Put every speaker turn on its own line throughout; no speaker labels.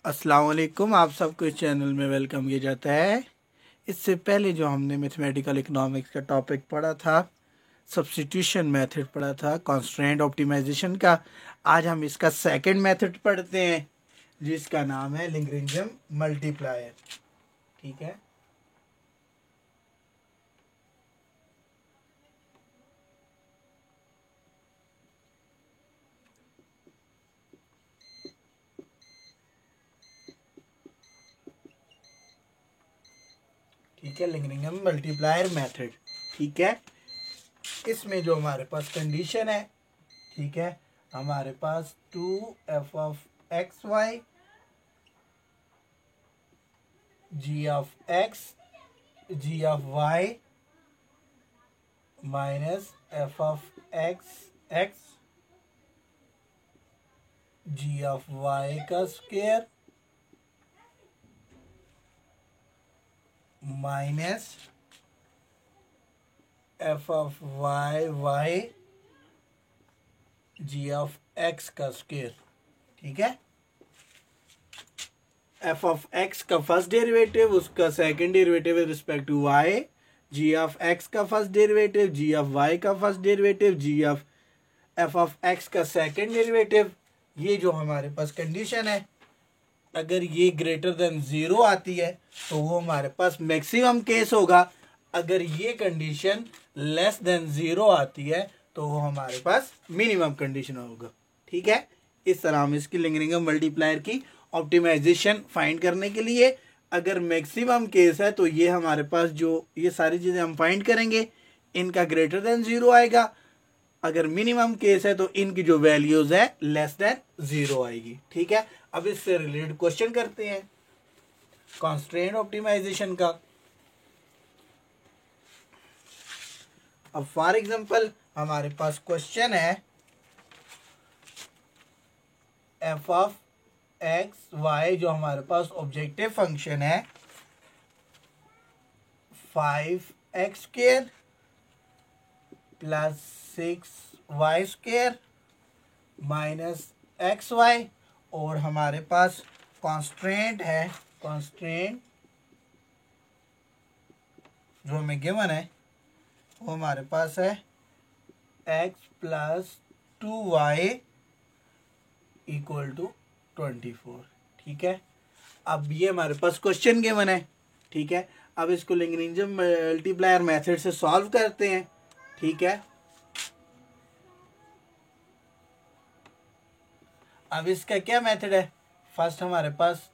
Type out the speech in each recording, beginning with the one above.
अस्सलाम वालेकुम। आप सबको इस चैनल में वेलकम किया जाता है। इससे पहले जो हमने मैथमेटिकल इकोनॉमिक्स का टॉपिक पढ़ा था, सब्स्टिट्यूशन मेथड पढ़ा था, कॉन्स्ट्रेंट ऑप्टिमाइजेशन का, आज हम इसका सेकंड मेथड पढ़ते हैं जिसका नाम है लैग्रेंजियन मल्टीप्लायर। ठीक है, लैग्रेंजियन मल्टीप्लायर मेथड। ठीक है, इसमें जो हमारे पास कंडीशन है, ठीक है, हमारे पास 2f of x y g of x g of y minus f of x x g of y का square minus f of y y g of x का स्क्वायर। ठीक है, एफ ऑफ एक्स का first derivative, उसका second derivative with respect to y, g of x का first derivative, g of y का first derivative, g of f of x का second derivative. ये जो हमारे पास कंडीशन है, अगर ये ग्रेटर देन जीरो आती है तो वो हमारे पास मैक्सिमम केस होगा। अगर ये कंडीशन लेस देन जीरो आती है तो वो हमारे पास मिनिमम कंडीशन होगा। ठीक है, इस तरह हम इसकी लैग्रेंजियन मल्टीप्लायर की ऑप्टिमाइजेशन फाइंड करने के लिए, अगर मैक्सिमम केस है तो ये हमारे पास जो ये सारी चीज़ें हम फाइंड करेंगे, इनका ग्रेटर देन जीरो आएगा। अगर मिनिमम केस है तो इनकी जो वैल्यूज है लेस देन जीरो आएगी। ठीक है, अब इससे रिलेटेड क्वेश्चन करते हैं कॉन्स्ट्रेंट ऑप्टिमाइजेशन का। अब फॉर एग्जांपल हमारे पास क्वेश्चन है एफ ऑफ एक्स वाई, जो हमारे पास ऑब्जेक्टिव फंक्शन है 5x² plus 6y² minus XY, और हमारे पास कांस्टेंट है, कांस्टेंट जो हमें गिवन है वो हमारे पास है x plus 2y equal to 24। ठीक है, अब ये हमारे पास क्वेश्चन गिवन है। ठीक है, अब इसको लैग्रेंजियन मल्टीप्लायर मेथड से सॉल्व करते हैं। ठीक है, अब इसका क्या मेथड है, फर्स्ट हमारे पास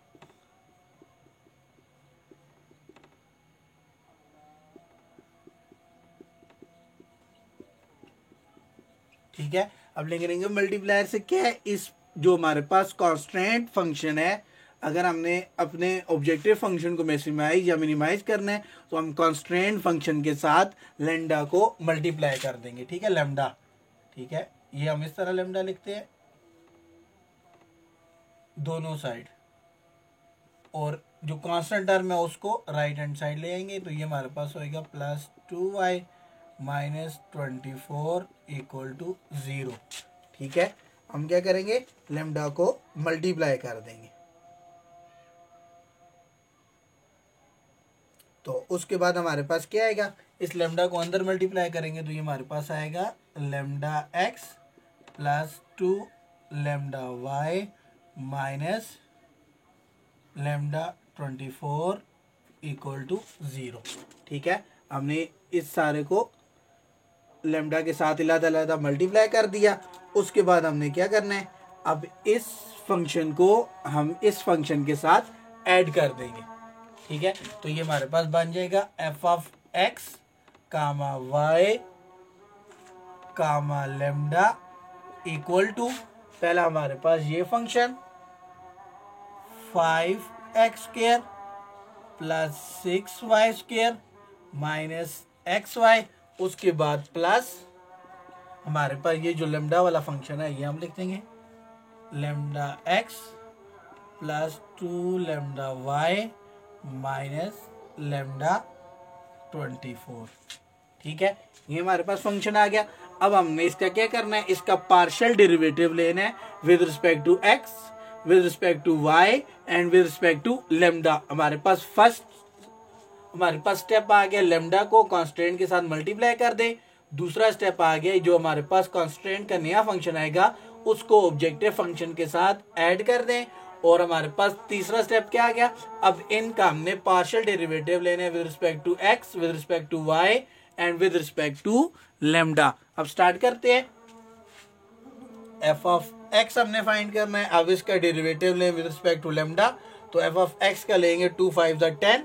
ठीक है, अब लैग्रेंजियन मल्टीप्लायर से क्या है, इस जो हमारे पास कांस्टेंट फंक्शन है, अगर हमने अपने ऑब्जेक्टिव फंक्शन को मैक्सिमाइज या मिनिमाइज करना है तो हम कांस्टेंट फंक्शन के साथ लैम्डा को मल्टीप्लाई कर देंगे। ठीक है, लैम्डा। ठीक है, ये हम इस तरह लैम्डा लिखते हैं दोनों साइड, और जो कांस्टेंट टर्म है उसको राइट हैंड साइड ले आएंगे, तो ये हमारे पास होएगा plus 2y minus 24 equal to 0। ठीक है, हम क्या करेंगे, लैम्डा को मल्टीप्लाई कर देंगे। तो उसके बाद हमारे पास क्या आएगा, इस लैम्डा को अंदर मल्टीप्लाई करेंगे तो ये हमारे पास आएगा lambda x plus 2 lambda y minus lambda 24 equal to 0। ठीक है, हमने इस सारे को लैम्डा के साथ अलग-अलग मल्टीप्लाई कर दिया। उसके बाद हमने क्या करना है, अब इस फंक्शन को हम इस फंक्शन के साथ ऐड कर देंगे। ठीक है, तो ये हमारे पास बन जाएगा F of X comma Y comma lambda equal to, पहला हमारे पास ये function 5x² plus 6y² minus XY, उसके बाद प्लस हमारे पास ये जो लैम्डा वाला फंक्शन है ये हम लिख देंगे lambda x plus 2 lambda y minus lambda 24। ठीक है, ये हमारे पास फंक्शन आ गया। अब हमने इसका क्या करना है, इसका पार्शियल डेरिवेटिव लेना है with respect to x। With respect to Y and with respect to lambda. हमारे पास स्टेप आ गया, लेमडा को कांस्टेंट के साथ मल्टीप्लाई कर दें। दूसरा स्टेप आ गया, जो हमारे पास कांस्टेंट का नया फंक्शन आएगा उसको ऑब्जेक्टिव फंक्शन के साथ ऐड कर दें। और हमारे पास तीसरा स्टेप क्या आ गया, अब इनका हमने पार्शियल डेरिवेटिव लेने with respect to X, with respect to Y and with respect to lambda. अब स्टार्ट करते हैं। एफ ऑफ एक्स हमने फाइंड करना है। अब इसका डेरिवेटिव लें विद रिस्पेक्ट टू लेमडा, तो एफ ऑफ एक्स का लेंगे 2 5 10,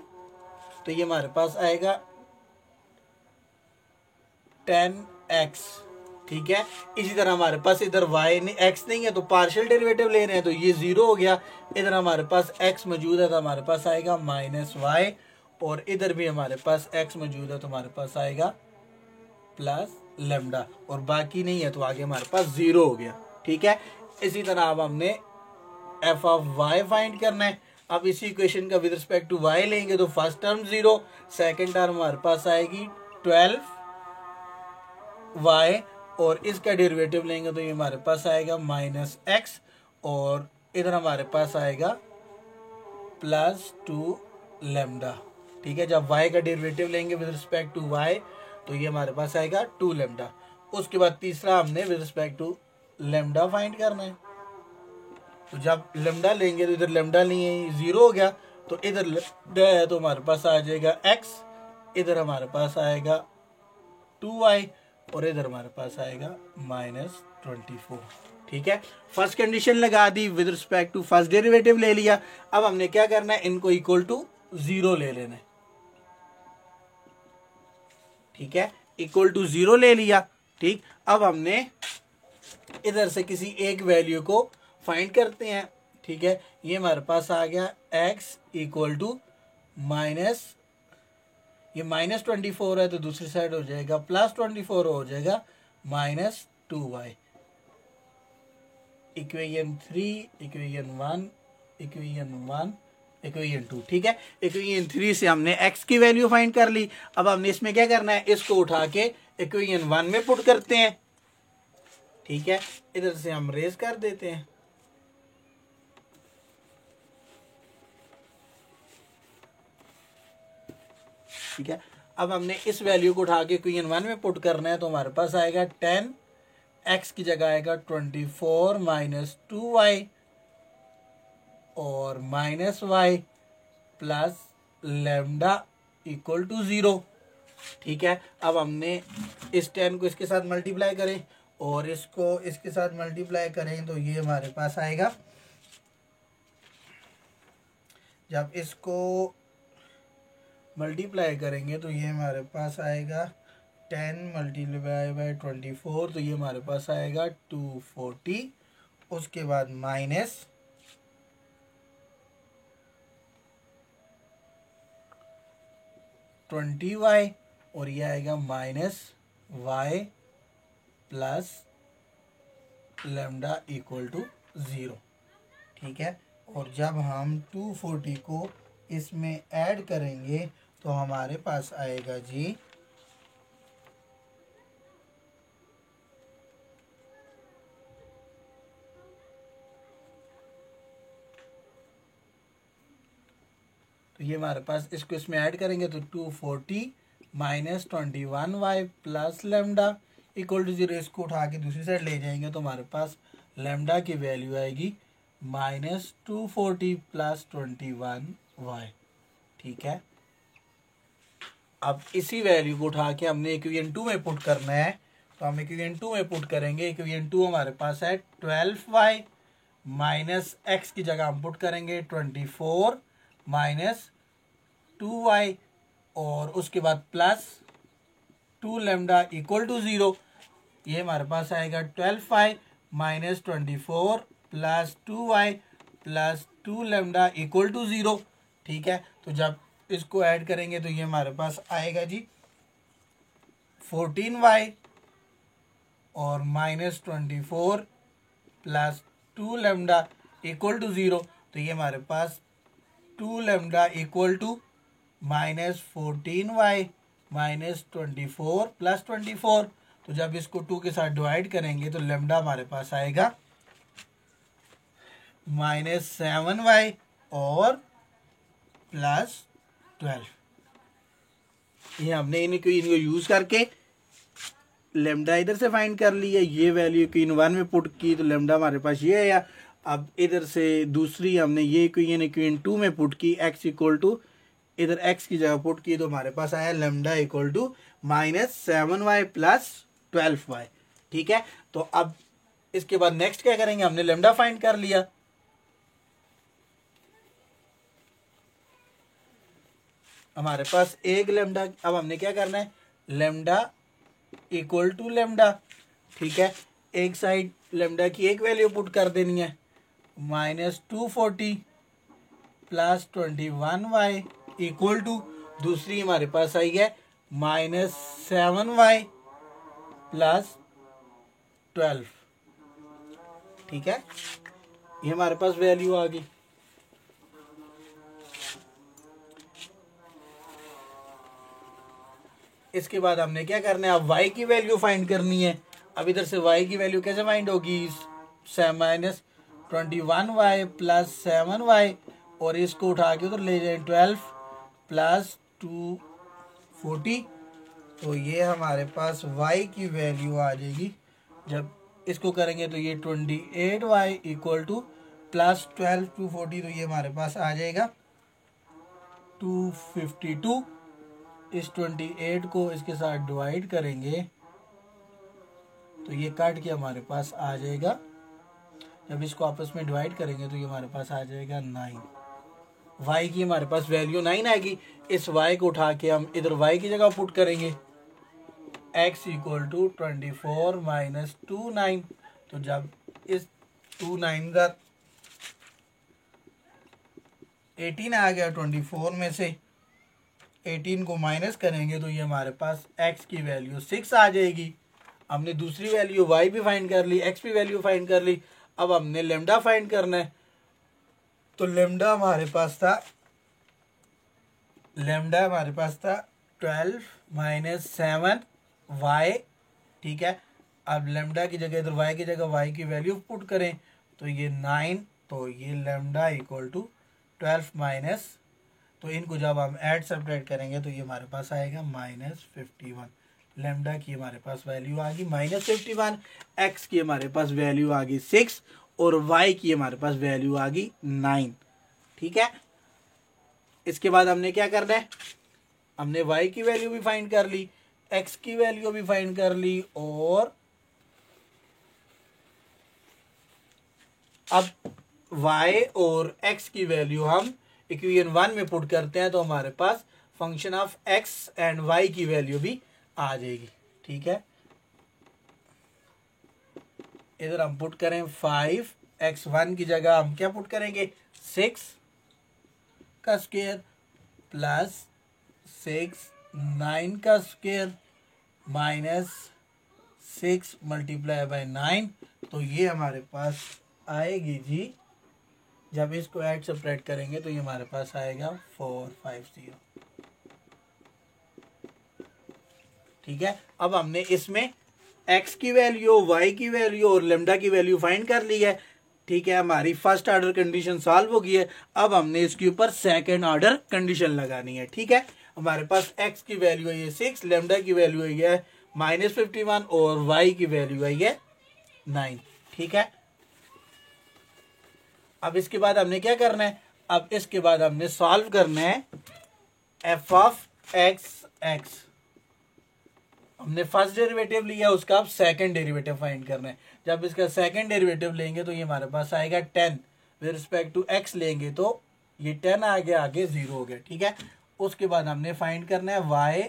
तो ये हमारे पास आएगा 10x। ठीक है, इसी तरह हमारे पास इधर y नहीं, x नहीं है तो पार्शियल डेरिवेटिव ले रहे हैं, तो ये 0 हो गया। इधर हमारे पास x मौजूद है तो हमारे पास आएगा -y, और इधर भी हमारे पास x मौजूद है तो हमारे पास आएगा प्लस लेमडा, और बाकी नहीं है तो आगे हमारे पास 0 हो गया। ठीक है, इसी तरह अब हमने एफ ऑफ y फाइंड करना है। अब इसी इक्वेशन का विद रिस्पेक्ट टू y लेंगे तो फर्स्ट टर्म 0, सेकंड टर्म हमारे पास आएगी 12y, और इसका डेरिवेटिव लेंगे तो ये हमारे पास आएगा -x, और इधर हमारे पास आएगा +2 लेमडा। ठीक है, जब y का डेरिवेटिव लेंगे विद रिस्पेक्ट टू y तो ये हमारे पास आएगा 2 लेमडा। उसके बाद तीसरा हमने with respect to lambda find करना है, तो जब लेमडा लेंगे तो इधर लेमडा नहीं है, 0 हो गया, तो इधर लेमडा है तो हमारे पास आ जाएगा x, इधर हमारे पास आएगा 2y, और इधर हमारे पास आएगा -24। ठीक है, फर्स्ट कंडीशन लगा दी, with respect to first derivative ले लिया। अब हमने क्या करना है, इनको इक्वल टू 0 ले लेना है। ठीक है, इक्वल टू 0 ले लिया। ठीक, अब हमने इधर से किसी एक वैल्यू को फाइंड करते हैं। ठीक है, ये हमारे पास आ गया x इक्वल टू ये -24 है तो दूसरी साइड हो जाएगा +24, हो जाएगा -2y। Equation 3, equation 1, equation 1, equation 2। ठीक है, इक्वेशन 3 से हमने x की वैल्यू फाइंड कर ली। अब हमने इसमें क्या करना है, इसको उठा के इक्वेशन 1 में पुट करते हैं। ठीक है, इधर से हम रेज कर देते हैं। ठीक है, अब हमने इस वैल्यू को उठा के इक्वेशन 1 में पुट करना है, तो हमारे पास आएगा 10x की जगह आएगा 24 -2y और -y plus lambda equal to 0। ठीक है, अब हमने इस 10 को इसके साथ मल्टीप्लाई करें और इसको इसके साथ मल्टीप्लाई करें तो ये हमारे पास आएगा, जब इसको मल्टीप्लाई करेंगे तो ये हमारे पास आएगा 10 मल्टीप्लाई बाय 24, तो ये हमारे पास आएगा 240। उसके बाद -20y और ये आएगा -y plus lambda equal to 0। ठीक है, और जब हम 240 को इसमें ऐड करेंगे तो हमारे पास आएगा जी तो ये हमारे पास इसको इसमें ऐड करेंगे तो 240 -21y plus lambda equal to 0। इसको उठा के दूसरी साइड ले जाएंगे तो हमारे पास लेमडा की वैल्यू आएगी -240 प्लस 21y। ठीक है, अब इसी वैल्यू को उठा के हमने इक्वेशन 2 में पुट करना है, तो हम इक्वेशन 2 में पुट करेंगे। इक्वेशन 2 हमारे पास है 12y माइनस x की जगह हम पुट करेंगे 24 -2y और उसके बाद प्लस 2 लेमडा इक्वल टू 0। ये हमारे पास आएगा 12y -24 plus 2y plus 2 lambda equal to 0। ठीक है, तो जब इसको ऐड करेंगे तो ये हमारे पास आएगा जी 14y और -24 प्लस 2 लेमडा इक्वल टू 0। तो ये हमारे पास 2 lambda equal to -14y -24 plus 24। तो जब इसको 2 के साथ डिवाइड करेंगे तो लेमडा हमारे पास आएगा -7y और +12। ये हमने इनको यूज करके लेमडा इधर से फाइंड कर लिया, ये वैल्यू इक्वेशन 1 में पुट की तो लेमडा हमारे पास ये आया। अब इधर से दूसरी हमने ये इक्वेशन 2 में पुट की, x इक्वल टू इधर x की जगह पुट की तो हमारे पास आया lambda equal to -7y + 12y। ठीक है, तो अब इसके बाद नेक्स्ट क्या करेंगे, हमने लेमडा फाइंड कर लिया। हमारे पास एक लेमडा, अब हमने क्या करना है, लेमडा इक्वल टू लेमडा। ठीक है, एक साइड लेमडा की एक वैल्यू पुट कर देनी है, -240 + 21y इक्वल टू दूसरी हमारे पास आई है -7y + 12। ठीक है, ये हमारे पास वैल्यू आ गई। इसके बाद हमने क्या करना है, अब y की वैल्यू फाइंड करनी है। अब इधर से y की वैल्यू कैसे फाइंड होगी, -21y + 7y और इसको उठा के उधर ले जाए 12 + 240, तो ये हमारे पास y की वैल्यू आ जाएगी। जब इसको करेंगे तो ये 28y इक्वल टू +12 240, तो ये हमारे पास आ जाएगा 252। इस 28 को इसके साथ डिवाइड करेंगे तो ये काट के हमारे पास आ जाएगा, जब इसको आपस में डिवाइड करेंगे तो ये हमारे पास आ जाएगा 9। y की हमारे पास वैल्यू 9 आएगी। इस y को उठा के हम इधर y की जगह पुट करेंगे, x इक्वल टू 24 - 29। तो जब इस 29 का 18 आ गया, 24 में से 18 को माइनस करेंगे तो ये हमारे पास x की वैल्यू 6 आ जाएगी। हमने दूसरी वैल्यू y भी फाइंड कर ली, x भी वैल्यू फाइंड कर ली। अब हमने लेमडा फाइंड करना है, तो लेमडा हमारे पास था 12 - 7y। ठीक है, अब लेमडा की जगह इधर y की जगह y की वैल्यू पुट करें तो ये 9, तो ये लेमडा इक्वल टू 12 माइनस, तो इनको जब हम ऐड सब्ट्रैक्ट करेंगे तो ये हमारे पास आएगा -51। लेमडा की हमारे पास वैल्यू आ गई -51, x की हमारे पास वैल्यू आ गई 6 और y की हमारे पास वैल्यू आ गई 9। ठीक है, इसके बाद हमने क्या करना है, हमने y की वैल्यू भी फाइंड कर ली, x की वैल्यू भी फाइंड कर ली, और अब y और x की वैल्यू हम इक्वेशन 1 में पुट करते हैं तो हमारे पास function of x and y की वैल्यू भी आ जाएगी। ठीक है, इधर हम पुट करें 5x1 की जगह हम क्या पुट करेंगे, 6 का स्क्वायर प्लस 6 9 का स्क्वायर -6 × 9, तो ये हमारे पास आएगी जी, जब इसको ऐड सब्ट्रैक्ट करेंगे तो ये हमारे पास आएगा 450। ठीक है, अब हमने इसमें x की वैल्यू, y की वैल्यू और लेमडा की वैल्यू फाइंड कर ली है। ठीक है, हमारी फर्स्ट ऑर्डर कंडीशन सॉल्व हो गई है। अब हमने इसके ऊपर सेकंड ऑर्डर कंडीशन लगानी है। ठीक है, हमारे पास x की वैल्यू है 6, लेमडा की वैल्यू है -51 और y की वैल्यू है 9। ठीक है, अब इसके बाद हमने क्या करना है, अब इसके बाद हमने सॉल्व करना है f(x)। हमने फर्स्ट डेरिवेटिव लिया, उसका अब सेकंड डेरिवेटिव फाइंड करना है। जब इसका सेकंड डेरिवेटिव लेंगे तो ये हमारे पास आएगा 10, विद रिस्पेक्ट टू x लेंगे तो ये 10 आ गया, आगे 0 हो गया। ठीक है, उसके बाद हमने फाइंड करना है y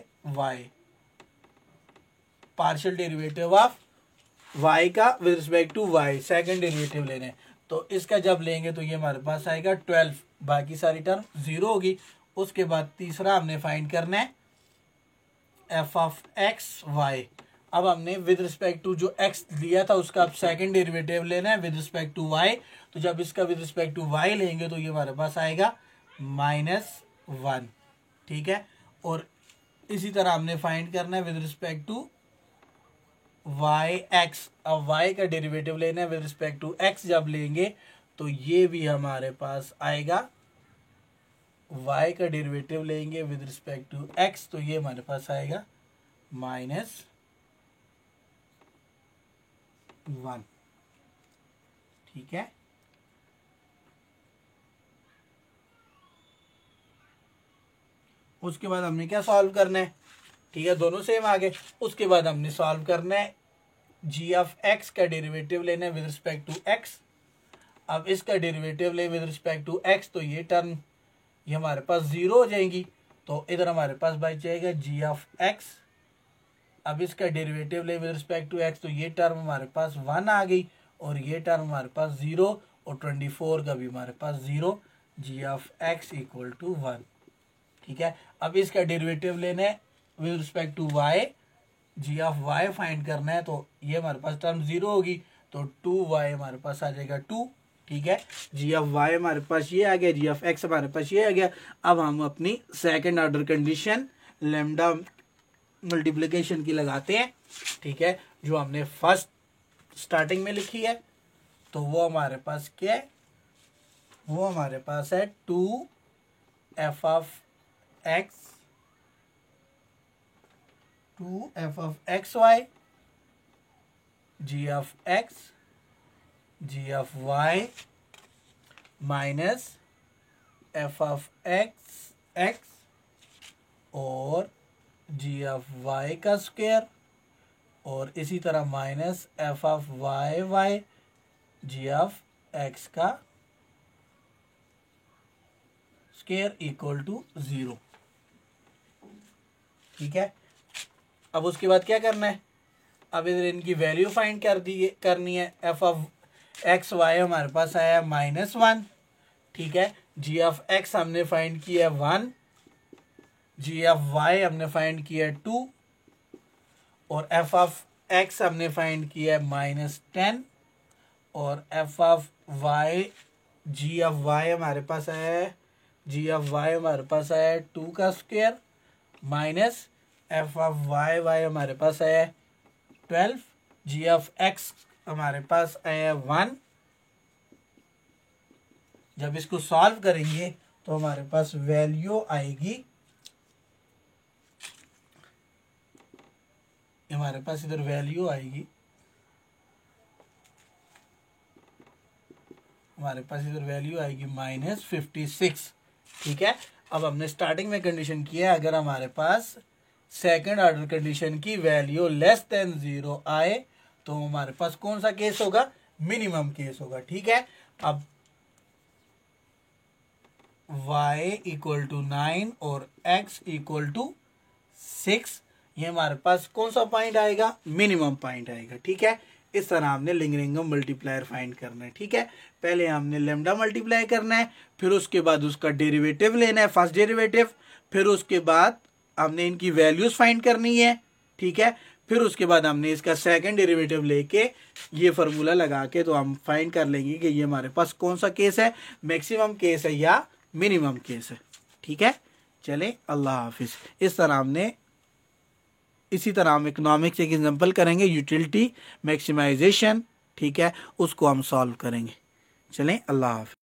partial derivative of y का with respect to y, second derivative लेने, तो इसका जब लेंगे तो ये हमारे पास आएगा 12, बाकी सारी टर्म 0 होगी। उसके बाद तीसरा हमने फाइंड करना है f(x)y। अब हमने विद रिस्पेक्ट टू जो x लिया था उसका अब सेकंड डेरिवेटिव लेना है विद रिस्पेक्ट टू y, तो जब इसका विद रिस्पेक्ट टू y लेंगे तो ये हमारे पास आएगा -1। ठीक है, और इसी तरह हमने फाइंड करना है विद रिस्पेक्ट टू yx। अब y का डेरिवेटिव लेना है विद रिस्पेक्ट टू x, जब लेंगे तो ये भी हमारे पास आएगा, y का डेरिवेटिव लेंगे विद रिस्पेक्ट टू x, तो ये हमारे पास आएगा -1। ठीक है, उसके बाद हमने क्या सॉल्व करना है, ठीक है, दोनों सेम आ गए। उसके बाद हमने सॉल्व करना है जी ऑफ एक्स का डेरिवेटिव लेना है विद रिस्पेक्ट टू एक्स। अब इसका डेरिवेटिव ले विद रिस्पेक्ट टू एक्स, तो ये टर्म ये हमारे पास 0 हो जाएंगी, तो इधर हमारे पास बच जाएगा जी ऑफ एक्स। अब इसका डेरिवेटिव ले विद रिस्पेक्ट टू एक्स, तो ये टर्म हमारे पास 1 आ गई और ये टर्म हमारे पास 0 और 24 का भी हमारे पास 0, g of x equal to 1। ठीक है, अब इसका डेरिवेटिव लेना है with respect to y, g of y find करना है, तो ये हमारे पास टर्म 0 होगी, तो 2y हमारे पास आ जाएगा 2। ठीक है, जी ऑफ वाई हमारे पास ये आ गया, जी ऑफ एक्स हमारे पास ये आ गया। अब हम अपनी second order condition lambda multiplication की लगाते हैं। ठीक है, जो हमने फर्स्ट स्टार्टिंग में लिखी है, तो वो हमारे पास क्या है, वो हमारे पास है 2f of x 2f of x y g of x g of y minus f of x x और जी ऑफ वाई का स्क्वायर, और इसी तरह minus f of y y g of x का स्क्वायर इक्वल टू 0। ठीक है, अब उसके बाद क्या करना है, अब इधर इनकी वैल्यू फाइंड करनी है। एफ ऑफ एक्स वाई हमारे पास आया -1। ठीक है, जी ऑफ एक्स हमने फाइंड किया 1, जी ऑफ वाई हमने फाइंड किया 2 और एफ ऑफ एक्स हमने फाइंड किया -10 और f of y g of y हमारे पास आया है, जी ऑफ वाई हमारे पास आया है 2 का square minus f of y y हमारे पास आया है 12, जी ऑफ एक्स हमारे पास आया है 1। जब इसको सॉल्व करेंगे तो हमारे पास वैल्यू आएगी, हमारे पास इधर वैल्यू आएगी, हमारे पास इधर वैल्यू आएगी -56। ठीक है, अब हमने स्टार्टिंग में कंडीशन किया है, अगर हमारे पास सेकंड ऑर्डर कंडीशन की वैल्यू लेस देन 0 आए तो हमारे पास कौन सा केस होगा, मिनिमम केस होगा। ठीक है, अब y इक्वल टू 9 और x इक्वल टू 6, ये हमारे पास कौन सा पॉइंट आएगा, मिनिमम पॉइंट आएगा। ठीक है, इस तरह हमने लिंगरिंगम मल्टीप्लायर फाइंड करना है। ठीक है, पहले हमने लेमडा मल्टीप्लाई करना है, फिर उसके बाद उसका डेरिवेटिव लेना है, फर्स्ट डेरिवेटिव, फिर उसके बाद हमने इनकी वैल्यूज फाइंड करनी है। ठीक है, फिर उसके बाद हमने इसका सेकंड डेरिवेटिव लेके ये फार्मूला लगा के तो हम फाइंड कर लेंगे कि ये हमारे पास कौन सा केस है, मैक्सिमम केस है या मिनिमम केस है। ठीक है, चले अल्लाह हाफिज। इसी तरह हम इकोनॉमिक्स एक एग्जांपल करेंगे, यूटिलिटी मैक्सिमाइजेशन। ठीक है, उसको हम सॉल्व करेंगे। चलें, अल्लाह हाफिज।